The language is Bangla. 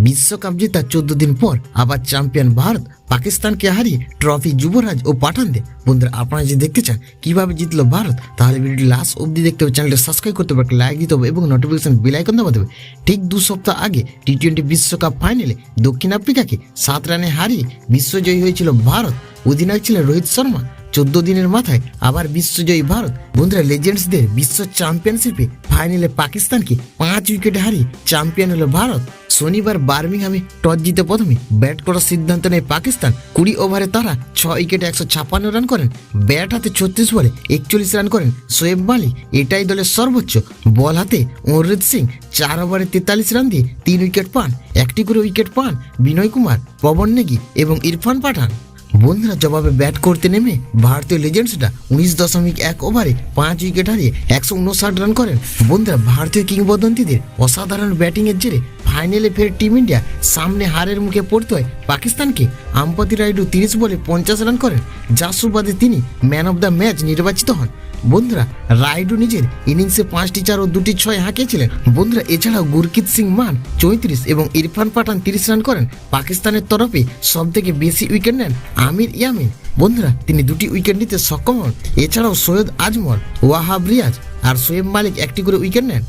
বিশ্বকাপ জেতার 14 দিন পর আবার চ্যাম্পিয়ন ভারত পাকিস্তানকে হারিয়ে ট্রফি যুবরাজ ও পাঠানদের। বন্ধুরা, আপনারা যদি দেখতে চান কিভাবে জিতলো ভারত, তাহলে ভিডিওটি লাস্ট অবধি দেখতে হবে। চ্যানেলটা সাবস্ক্রাইব করতে হবে, লাইক দিতে হবে এবং নোটিফিকেশন বেল আইকন দাবাতে হবে। ঠিক 2 সপ্তাহ আগে টি-20 বিশ্বকাপ ফাইনালে দক্ষিণ আফ্রিকাকে 7 রানে হারিয়ে বিশ্বজয়ী হয়েছিল ভারত। অধিনায়ক ছিলেন রোহিত শর্মা। 14 দিনের মাথায় আবার বিশ্বজয়ী ভারত। বন্ধুরা, লেজেন্ডসদের বিশ্ব চ্যাম্পিয়নশিপে ফাইনালে পাকিস্তানকে 5 উইকেটে হারিয়ে চ্যাম্পিয়ন হলো ভারত। শনিবার বার্মিংহামে টস জিতে প্রথমে ব্যাট করার সিদ্ধান্ত নেয় পাকিস্তান। 20 ওভারে তারা 6 উইকেটে 156 রান করেন। ব্যাট হাতে 36 বলে 41 রান করেন শোয়েব মালিক, এটাই দলের সর্বোচ্চ। বল হাতে অমরজিৎ সিং 4 ওভারে 43 রান দিয়ে 3 উইকেট পান। একটি করে উইকেট পান বিনয় কুমার, পবন নেগি এবং ইরফান পাঠান। বন্ধুরা, জবাবে ব্যাট করতে নেমে ভারতীয় লেজেন্ডসরা 19.1 ওভারে 5 উইকেট হারিয়ে 159 রান করেন। বন্ধুরা, ভারতীয় কিংবদন্তিদের অসাধারণ ব্যাটিংয়ের জেরে ফাইনালে ফের টিম ইন্ডিয়া সামনে হারের মুখে পড়তে হয় পাকিস্তানকে। আম্পাতি রাইডু 30 বলে 50 রান করেন, যার সুবাদে তিনি ম্যান অব দ্য ম্যাচ নির্বাচিত হন। বন্ধুরা, রাইডু নিজের ইনিংসে 5টি 4 ও 2টি 6 হাঁকিয়েছিলেন। বন্ধুরা, এছাড়াও গুরকিত সিং মান 34 এবং ইরফান পাঠান 30 রান করেন। পাকিস্তানের তরফে সব থেকে বেশি উইকেট নেন আমির ইয়ামিন। বন্ধুরা, তিনি 2টি উইকেট নিতে সক্ষম হন। এছাড়াও সৈয়দ আজমল, ওয়াহাব রিয়াজ আর শোয়েব মালিক একটি করে উইকেট নেন।